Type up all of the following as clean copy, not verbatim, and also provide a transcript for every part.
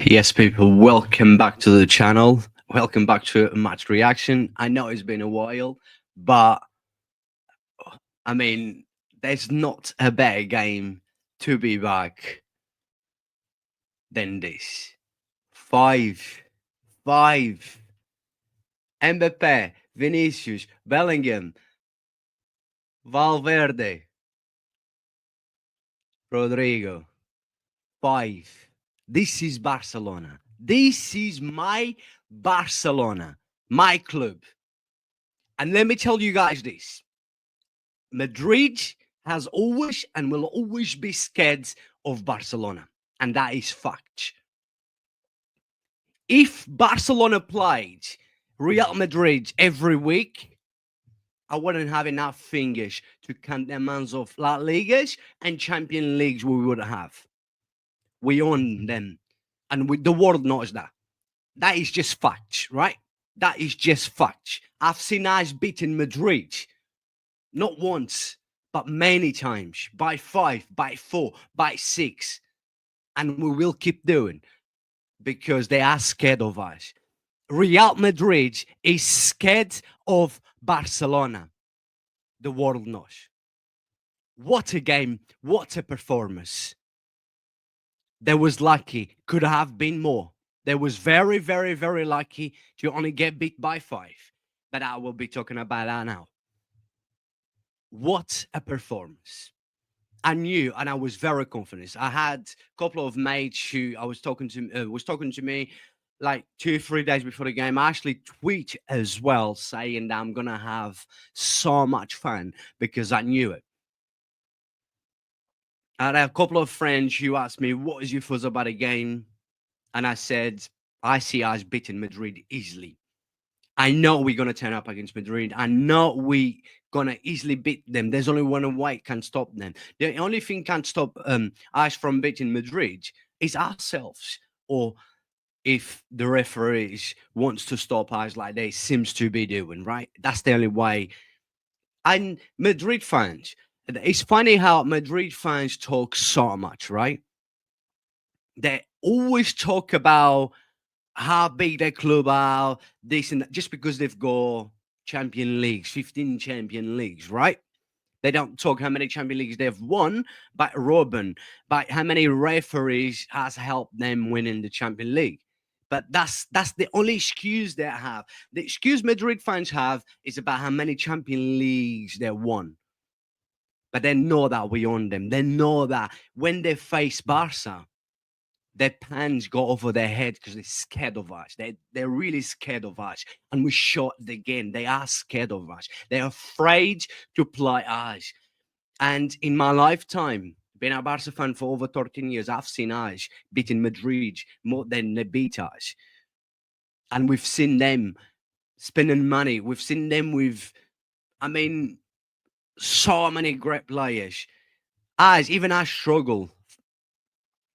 Yes, people, welcome back to the channel. Welcome back to Match Reaction. I know it's been a while, but I mean, there's not a better game to be back than this. Five, five. Mbappe, Vinicius, Bellingham, Valverde, Rodrigo. Five. This is Barcelona. This is my Barcelona, my club. And let me tell you guys this. Madrid has always and will always be scared of Barcelona. And that is fact. If Barcelona played Real Madrid every week, I wouldn't have enough fingers to count the amounts of La Ligas and Champion Leagues we would have. We own them. And the world knows that. That is just facts, right? That is just facts. I've seen us beating Madrid. Not once, but many times, by 5, by 4, by 6. And we will keep doing because they are scared of us. Real Madrid is scared of Barcelona. The world knows. What a game. What a performance. There was lucky. Could have been more. There was very, very, very lucky to only get beat by 5. But I will be talking about that now. What a performance. I knew, and I was very confident. I had a couple of mates who I was talking to me like 2-3 days before the game. I actually tweet as well saying that I'm gonna have so much fun because I knew it. I had a couple of friends who asked me, "What is your thoughts about the game?" And I said, "I see us beating Madrid easily. I know we're gonna turn up against Madrid. I know we gonna easily beat them. There's only one way can stop them. The only thing can stop us from beating Madrid is ourselves, or if the referees wants to stop us like they seems to be doing. Right? That's the only way." And Madrid fans, it's funny how Madrid fans talk so much, right? They always talk about how big their club are, this and that, just because they've got champion leagues, 15 champion leagues, right? They don't talk how many champion leagues they've won, but Robin, but how many referees has helped them winning the champion league. But that's the only excuse they have. The excuse Madrid fans have is about how many champion leagues they won. But they know that we own them. They know that when they face Barca, their pants go over their head because they're scared of us. They're really scared of us. And we shot again. They are scared of us. They're afraid to play us. And in my lifetime, being a Barca fan for over 13 years, I've seen us beating Madrid more than they beat us. And we've seen them spending money. We've seen them with, I mean, so many great players. Even I struggle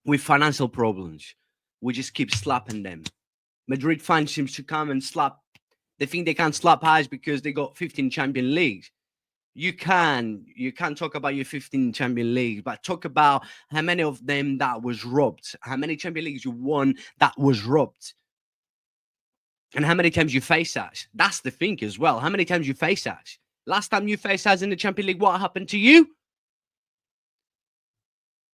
with financial problems. We just keep slapping them. Madrid fans seems to come and slap. They think they can't slap us because they got 15 champion leagues. You can talk about your 15 champion leagues, but talk about how many of them that was robbed, how many champion leagues you won that was robbed, and how many times you face us. That's the thing as well. How many times you face us? Last time you faced us in the Champions League, what happened to you?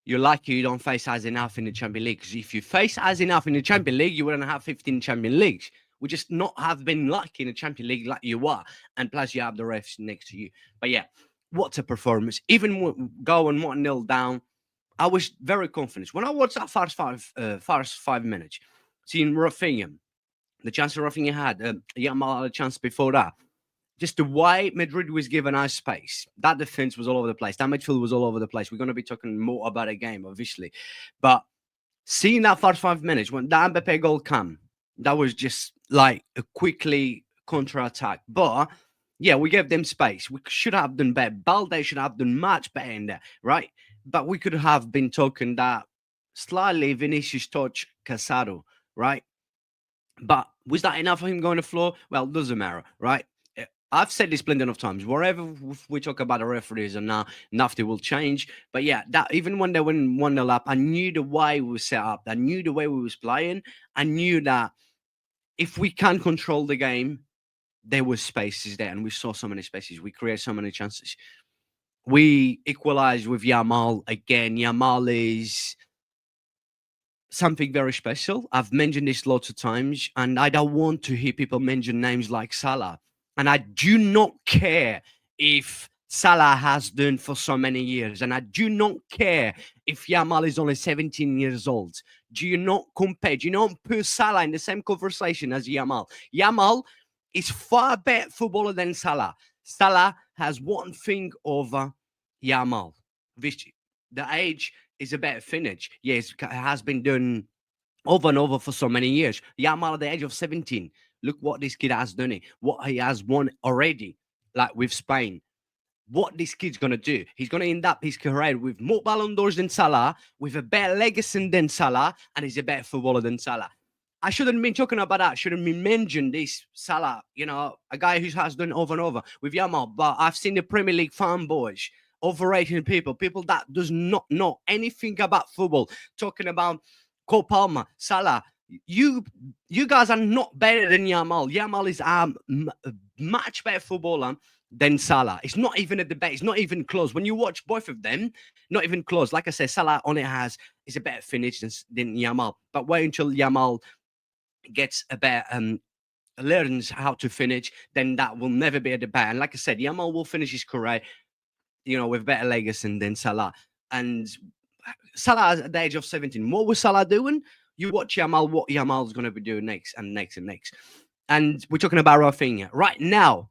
You're lucky you don't face us enough in the Champions League, because if you face us enough in the Champions League, you wouldn't have 15 Champions Leagues. We just not have been lucky in the Champions League like you are, and plus you have the refs next to you. But yeah, what a performance! Even going 1-0 down, I was very confident when I watched that first 5 minutes, seeing Raphinha, the chance Raphinha had, Yamal had a chance before that. Just the way Madrid was given us space. That defense was all over the place. That midfield was all over the place. We're going to be talking more about a game, obviously. But seeing that first 5 minutes, when that Mbappe goal came, that was just like a quickly counter-attack. But yeah, we gave them space. We should have done better. Balde should have done much better in there, right? But we could have been talking that slightly Vinicius touch Casado, right? But was that enough for him going to the floor? Well, doesn't matter, right? I've said this plenty of times. Wherever we talk about the referees and now nothing will change. But yeah, that even when they went 1-0 up, I knew the way we were set up. I knew the way we was playing. I knew that if we can control the game, there was spaces there, and we saw so many spaces. We created so many chances. We equalized with Yamal again. Yamal is something very special. I've mentioned this lots of times, and I don't want to hear people mention names like Salah. And I do not care if Salah has done for so many years, and I do not care if Yamal is only 17 years old. Do you not compare? Do you not put Salah in the same conversation as Yamal? Yamal is far better footballer than Salah. Salah has one thing over Yamal, which the age is a better finish. Yes, it has been done over and over for so many years. Yamal at the age of 17. Look what this kid has done. What he has won already, like with Spain. What this kid's gonna do? He's gonna end up his career with more Ballon d'Ors than Salah, with a better legacy than Salah, and he's a better footballer than Salah. I shouldn't be talking about that. Shouldn't be mentioned this Salah, a guy who has done over and over with Yamal. But I've seen the Premier League fanboys overrating people that does not know anything about football, talking about Cole Palmer, Salah. You you guys are not better than Yamal. Yamal is a much better footballer than Salah. It's not even a debate. It's not even close. When you watch both of them, not even close. Like I said, Salah only is a better finish than Yamal. But wait until Yamal gets a better learns how to finish, then that will never be a debate. And like I said, Yamal will finish his career, with better legacy than Salah. And Salah at the age of 17, what was Salah doing? You watch Yamal, what Yamal's going to be doing next and next and next. And we're talking about Raphinha right now.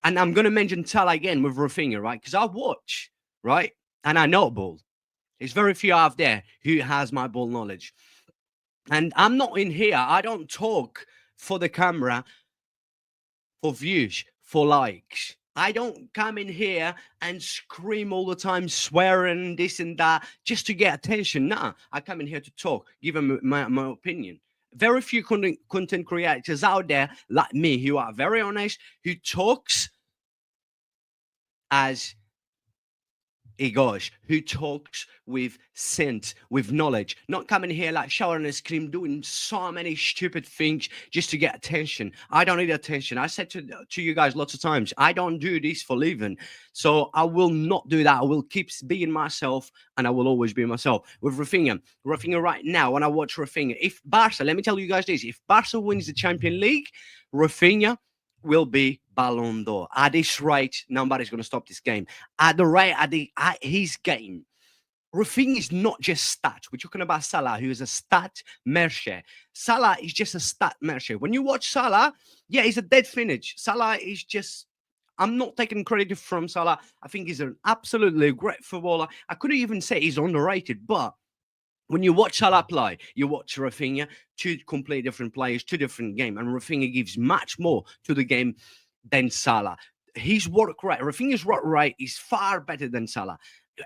And I'm going to mention Salah again with Raphinha, right? Because I watch, right? And I know ball. There's very few out there who has my ball knowledge. And I'm not in here. I don't talk for the camera, for views, for likes. I don't come in here and scream all the time, swearing this and that, just to get attention. Nah, I come in here to talk, give them my opinion. Very few content creators out there like me who are very honest, who talks as he goes, who talks with sense, with knowledge, not coming here like shouting and scream, doing so many stupid things just to get attention. I don't need attention. I said to you guys lots of times, I don't do this for living. So I will not do that. I will keep being myself, and I will always be myself. With Raphinha right now, when I watch Raphinha, if Barça, let me tell you guys this, if Barça wins the Champions League, Raphinha will be Ballon d'Or. At this rate, nobody's going to stop this game. At the rate, at his game, Raphinha is not just stats. We're talking about Salah, who is a stat merchant. Salah is just a stat merchant. When you watch Salah, yeah, he's a dead finish. Salah is just. I'm not taking credit from Salah. I think he's an absolutely great footballer. I couldn't even say he's underrated, but when you watch Salah play, you watch Raphinha, two completely different players, two different games, and Raphinha gives much more to the game than Salah. His work rate, Raphinha's work rate is far better than Salah.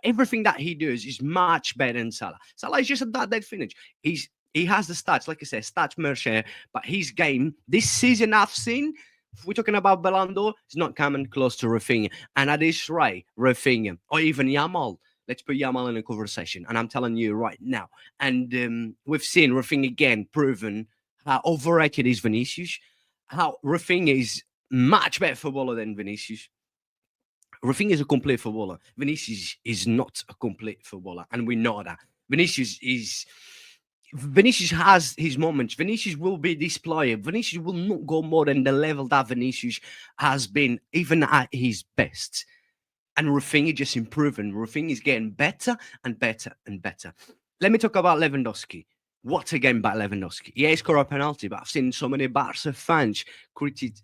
Everything that he does is much better than Salah. Salah is just a dead finish. He has the stats, like I said, stats merchant, but his game this season I've seen. If we're talking about Ballon d'Or, it's not coming close to Raphinha. And at this rate, Raphinha or even Yamal. Let's put Yamal in a conversation. And I'm telling you right now. And we've seen Raphinha again proven how overrated is Vinicius, how Raphinha is much better footballer than Vinicius. Raphinha is a complete footballer. Vinicius is not a complete footballer. And we know that. Vinicius has his moments. Vinicius will be this player. Vinicius will not go more than the level that Vinicius has been, even at his best. And Raphinha just improving. Raphinha is getting better and better and better. Let me talk about Lewandowski. What a game by Lewandowski. Yeah, he scored a penalty, but I've seen so many Barca fans criticize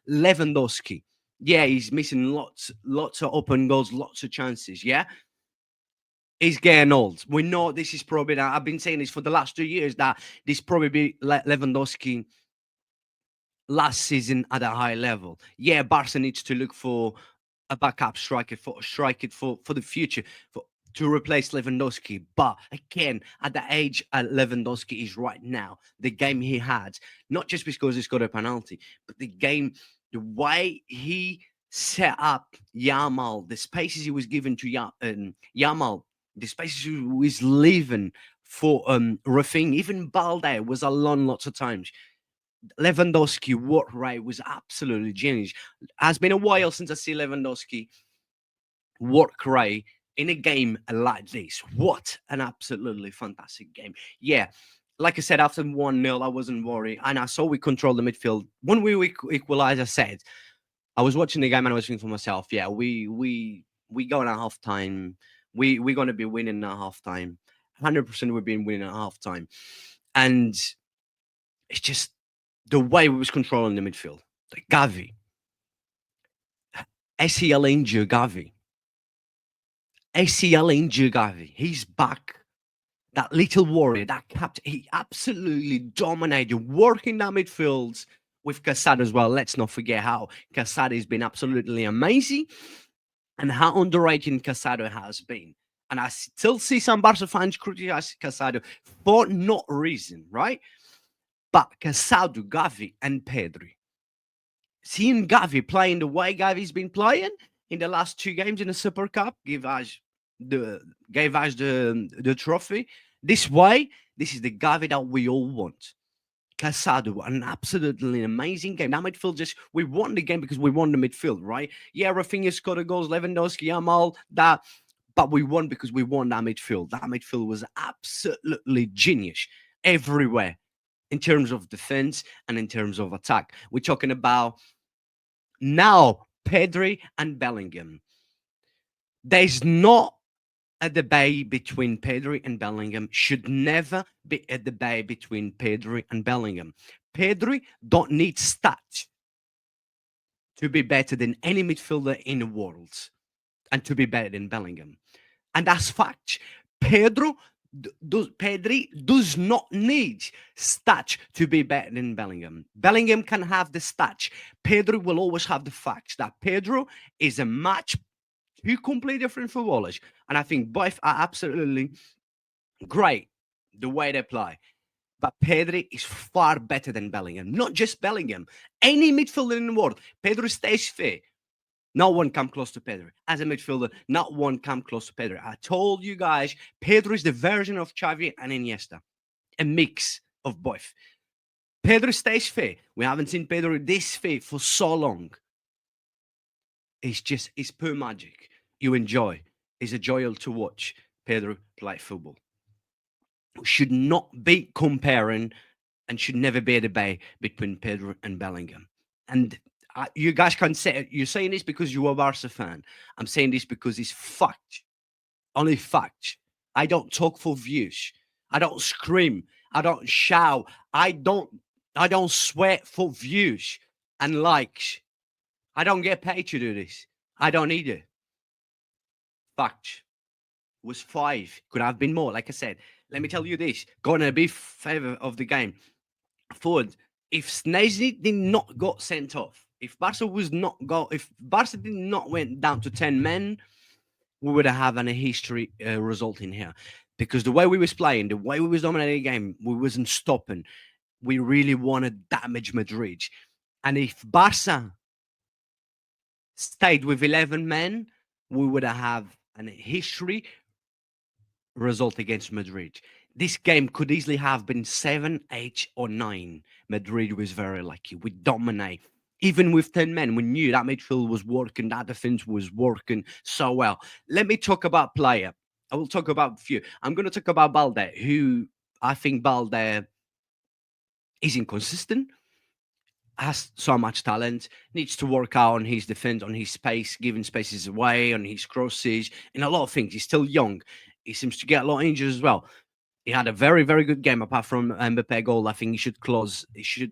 Lewandowski. Yeah, he's missing lots of open goals, lots of chances. Yeah, he's getting old. We know this is probably. I've been saying this for the last 2 years that this probably be Lewandowski last season at a high level. Yeah, Barca needs to look for a backup striker for the future to replace Lewandowski. But again, at the age Lewandowski is right now, the game he had, not just because he scored a penalty, but the game The way he set up Yamal, the spaces he was given to Yamal, the spaces he was leaving for Raphinha, even Balde was alone lots of times. Lewandowski work rate was absolutely genius. Has been a while since I see Lewandowski work rate in a game like this. What an absolutely fantastic game. Yeah, like I said, after 1-0, I wasn't worried. And I saw we controlled the midfield. When we equalized, I said, I was watching the game and I was thinking for myself, yeah, we go in at half time. We're gonna be winning at half time. 100% we've been winning at half time. And it's just the way we was controlling the midfield. Like Gavi, ACL injured Gavi. ACL injured Gavi. He's back. That little warrior, that captain, he absolutely dominated working that midfield with Casado as well. Let's not forget how Casado has been absolutely amazing and how underrated Casado has been. And I still see some Barca fans criticize Casado for no reason, right? But Casado, Gavi, and Pedri. Seeing Gavi playing the way Gavi's been playing in the last two games in the Super Cup the gave us the trophy. This way, this is the Gavi that we all want. Casado, an absolutely amazing game. That midfield just we won the game because we won the midfield, right? Yeah, Raphinha scored a goals, Lewandowski, Yamal, that, but we won because we won that midfield. That midfield was absolutely genius everywhere in terms of defense and in terms of attack. We're talking about now Pedri and Bellingham. There's not a debate between Pedri and Bellingham. Should never be a debate between Pedri and Bellingham. Pedri don't need stats to be better than any midfielder in the world and to be better than Bellingham. And that's fact. Pedri does not need stats to be better than Bellingham. Bellingham can have the stats. Pedro will always have the facts that Pedro is a match two completely different footballers. And I think both are absolutely great the way they play. But Pedri is far better than Bellingham. Not just Bellingham. Any midfielder in the world. Pedro stays fit. No one come close to Pedri. As a midfielder, not one come close to Pedri. I told you guys, Pedro is the version of Xavi and Iniesta. A mix of both. Pedro stays fit. We haven't seen Pedro this fit for so long. It's pure magic. You enjoy. It's a joy to watch Pedro play football. Should not be comparing and should never be a debate between Pedro and Bellingham. And you guys can say you're saying this because you're a Barca fan. I'm saying this because it's fact, only fact. I don't talk for views. I don't scream. I don't shout. I don't sweat for views and likes. I don't get paid to do this. I don't need it. Fact was 5. Could have been more. Like I said, let me tell you this. Going to be favor of the game. Forward, if Sneijder did not got sent off, if Barca did not went down to 10 men, we would have had a history result in here. Because the way we was playing, the way we was dominating the game, we wasn't stopping. We really want to damage Madrid. And if Barca stayed with 11 men, we would have a history result against Madrid. This game could easily have been 7, 8, or 9. Madrid was very lucky. We dominate. Even with 10 men, we knew that midfield was working, that defense was working so well. Let me talk about player. I will talk about a few. I'm going to talk about Balde, who I think Balde is inconsistent, has so much talent, needs to work out on his defense, on his space, giving spaces away, on his crosses, and a lot of things. He's still young. He seems to get a lot of injuries as well. He had a very, very good game apart from Mbappe goal. I think he should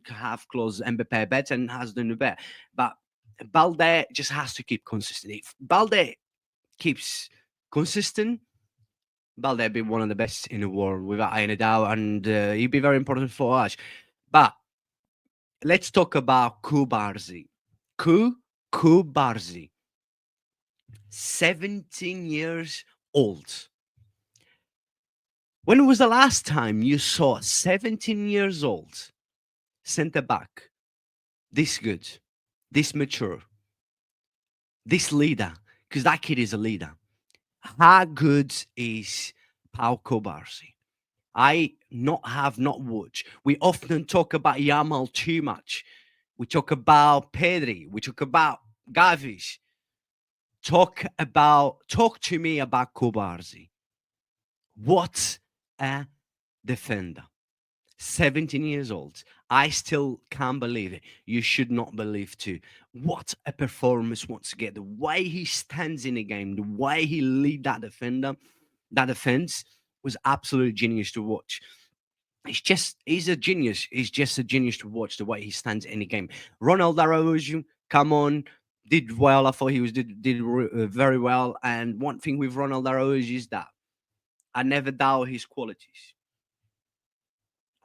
have closed Mbappe better and has done better. But Balde just has to keep consistent. If Balde keeps consistent, Balde be one of the best in the world without any doubt, and he'd be very important for us. But let's talk about Kubarzi. Kubarzi. 17 years old. When was the last time you saw 17 years old centre back this good, this mature, this leader, because that kid is a leader. How good is Pau Cobarsi? I not have not watched. We often talk about Yamal too much. We talk about Pedri. We talk about Gavis. Talk to me about Kobarzi. What a defender. 17 years old. I still can't believe it. You should not believe too. What a performance once again. The way he stands in the game, the way he lead that defender, that defense was absolutely genius to watch. He's a genius. He's just a genius to watch the way he stands in the game. Ronald Araujo, come on, did well. I thought he was did very well. And one thing with Ronald Araujo is that I never doubt his qualities.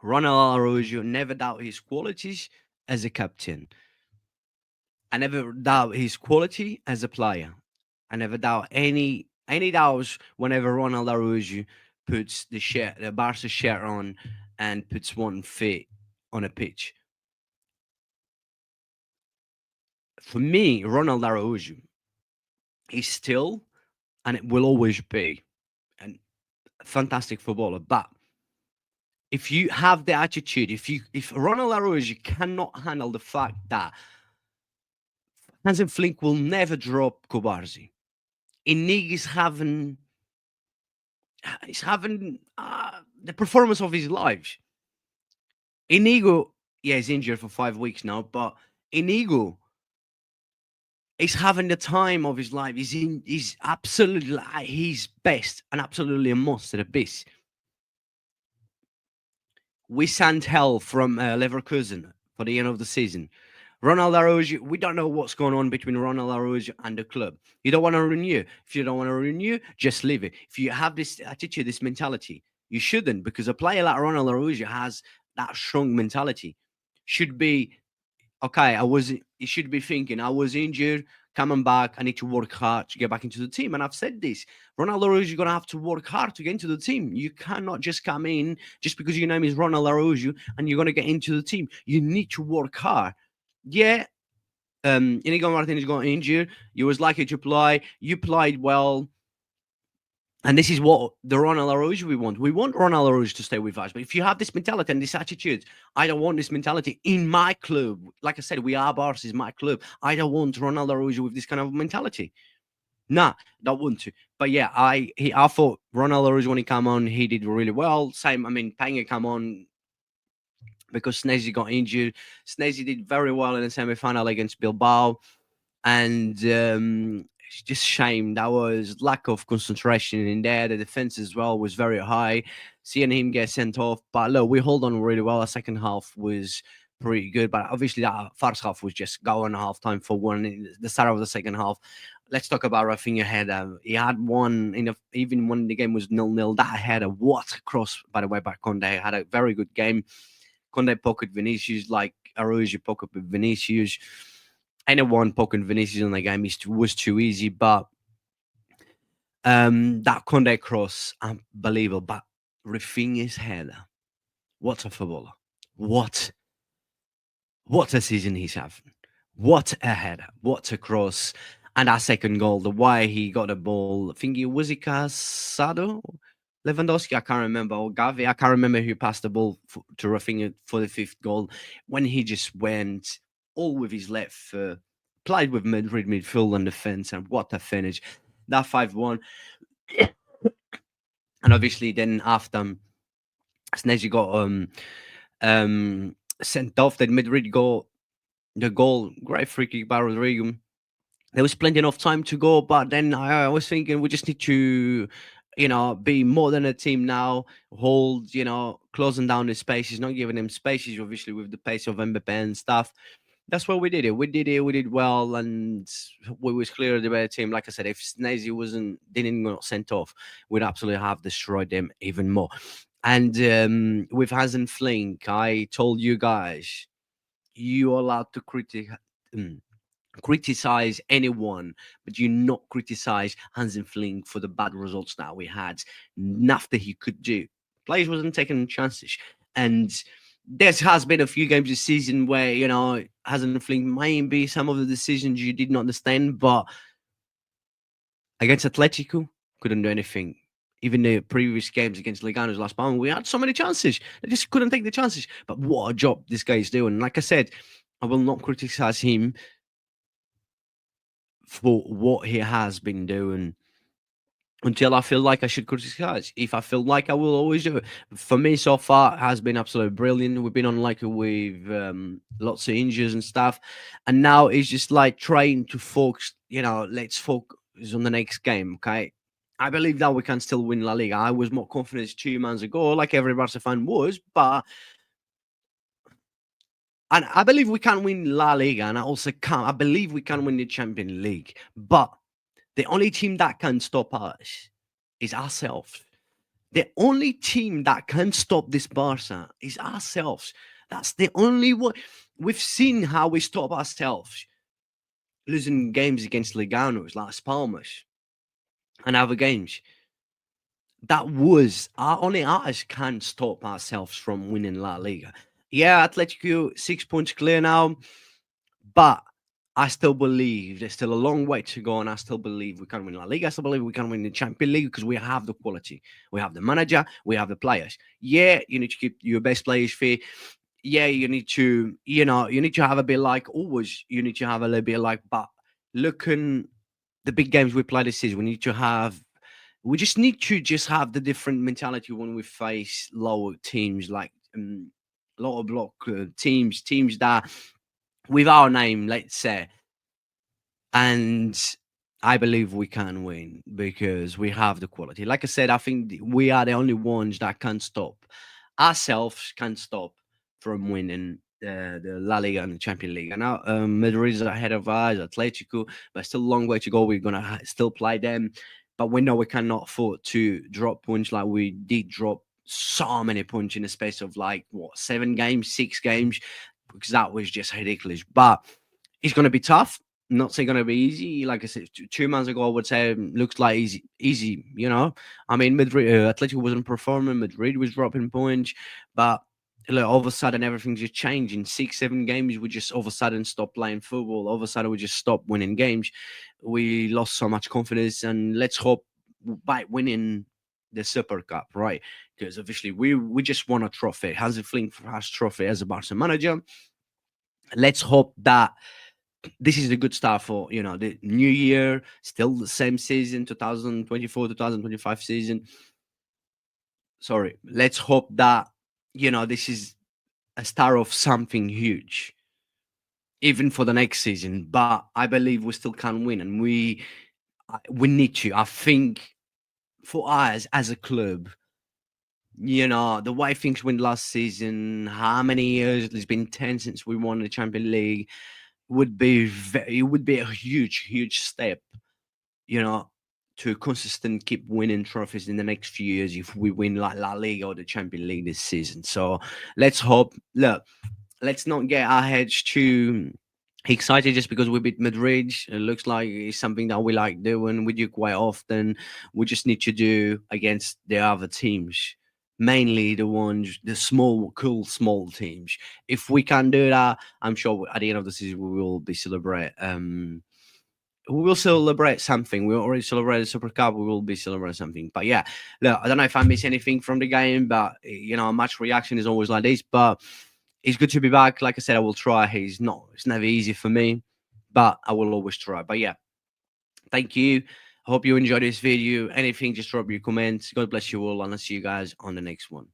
Ronald Araujo never doubt his qualities as a captain. I never doubt his quality as a player. I never doubt any doubts whenever Ronald Araujo puts the Barca shirt on and puts one foot on a pitch. For me, Ronald Araujo is still and it will always be a fantastic footballer. But if you have the attitude, if Ronald Araujo cannot handle the fact that Hansen Flink will never drop Kobarzi, Inig is having the performance of his life. Inigo, yeah, he's injured for 5 weeks now, but Inigo is having the time of his life. He's absolutely like his best and absolutely a monster abyss. We sent hell from Leverkusen for the end of the season. Ronald Araujo, we don't know what's going on between Ronald Araujo and the club. You don't want to renew. If you don't want to renew, just leave it. If you have this attitude, this mentality, you shouldn't, because a player like Ronald Araujo has that strong mentality. Should be okay. You should be thinking, I was injured, coming back. I need to work hard to get back into the team. And I've said this, Ronald Araujo, you're going to have to work hard to get into the team. You cannot just come in just because your name is Ronald Araujo and you're going to get into the team. You need to work hard. Yeah, Inigo Martinez got injured. You was lucky to play. You played well. And this is what the Ronald Araujo we want. We want Ronald Araujo to stay with us. But if you have this mentality and this attitude, I don't want this mentality in my club. Like I said, we are Barca, is my club. I don't want Ronald Araujo with this kind of mentality. Nah, don't want to. But yeah, I thought Ronald Araujo when he came on, he did really well. Same, I mean, Panga came on because Snezzy got injured. Snezzy did very well in the semi-final against Bilbao. And it's just shame that was lack of concentration in there. The defense as well was very high. Seeing him get sent off, but look, we hold on really well. The second half was pretty good, but obviously that first half was just going half time for one. The start of the second half. Let's talk about Raphinha header. He had one even when the game was 0-0. That header, what a cross by the way by Conde. Had a very good game. Conde pocket Vinicius like Araujo pocket Vinicius. Anyone poking Vinicius in the game was too easy, but that Conde cross, unbelievable. But Raphinha's header, what a footballer! What a season he's having! What a header! What a cross! And that second goal, the way he got the ball, I think it was Casado, Lewandowski, I can't remember, or Gavi, I can't remember who passed the ball to Raphinha for the fifth goal, when he just went all with his left foot, played with Madrid midfield and defense, and what a finish. That 5-1. And obviously then after Snezzy got sent off, then Madrid got the goal, great free kick by Rodrigo. There was plenty enough time to go, but then I was thinking we just need to, be more than a team now. Hold, closing down the spaces, not giving them spaces. Obviously, with the pace of Mbappe and stuff, that's what we did. We did well, and we was clearly the better team. Like I said, if Snazy didn't got sent off, we'd absolutely have destroyed them even more. And with Hansen Flink, I told you guys, you are allowed to criticize anyone, but you not criticize Hansen Flink for the bad results that we had. Nothing he could do. Players wasn't taking chances. And there has been a few games this season where, it hasn't flinked. Maybe some of the decisions you didn't understand, but against Atletico, couldn't do anything. Even the previous games against Leganos last time, we had so many chances. They just couldn't take the chances. But what a job this guy is doing. Like I said, I will not criticize him for what he has been doing until I feel like I should criticize. If I feel like I will always do it. For me, so far, it has been absolutely brilliant. We've been unlucky with lots of injuries and stuff. And now it's just like trying to focus, let's focus on the next game, okay? I believe that we can still win La Liga. I was more confident 2 months ago, like every Barca fan was, but and I believe we can win La Liga, and I believe we can win the Champions League. But the only team that can stop us is ourselves. The only team that can stop this Barca is ourselves. That's the only one. We've seen how we stop ourselves, losing games against Leganos, Las Palmas, and other games. That was only us can stop ourselves from winning La Liga. Yeah, Atletico 6 points clear now, but I still believe there's still a long way to go, and I still believe we can win La Liga. I still believe we can win the Champions League because we have the quality, we have the manager, we have the players. Yeah, you need to keep your best players fit. Yeah, you need to have a bit like always. You need to have a little bit like, but looking the big games we play this season, we just need to just have the different mentality when we face lower teams like lower block teams that with our name, let's say, and I believe we can win because we have the quality. Like I said, I think we are the only ones that can stop ourselves, can stop from winning the La Liga and the Champions League. And now Madrid is ahead of us, Atletico, but still a long way to go. We're gonna still play them, but we know we cannot afford to drop points like we did drop so many points in the space of like what 7 games, 6 games, because that was just ridiculous. But it's going to be tough. Not saying going to be easy. Like I said, 2 months ago, I would say looks like easy. Easy, I mean, Madrid, Atletico wasn't performing. Madrid was dropping points, but look, all of a sudden everything just changed. In 6, 7 games, we just all of a sudden stopped playing football. All of a sudden, we just stopped winning games. We lost so much confidence, and let's hope by winning the Super Cup, right? Because obviously we just won a trophy. Hansi Flick has trophy as a Barca manager. Let's hope that this is a good start for the new year. Still the same season, 2024, 2025 season. Sorry. Let's hope that this is a start of something huge, even for the next season. But I believe we still can win, and we need to. I think for us as a club, the way things went last season, how many years it's been 10 since we won the Champions League, it would be a huge, huge step, you know, to consistent keep winning trophies in the next few years if we win like La Liga or the Champions League this season. So let's hope. Look, let's not get our heads too excited just because we beat Madrid. It looks like it's something that we like doing. We do quite often. We just need to do against the other teams. Mainly the small, cool, small teams. If we can do that, I'm sure at the end of the season we will be celebrate. We will celebrate something. We already celebrated Super Cup. We will be celebrating something. But yeah, look, I don't know if I miss anything from the game, but match reaction is always like this. But it's good to be back. Like I said, I will try. It's never easy for me, but I will always try. But yeah, thank you. I hope you enjoyed this video. Anything, just drop your comments. God bless you all, and I'll see you guys on the next one.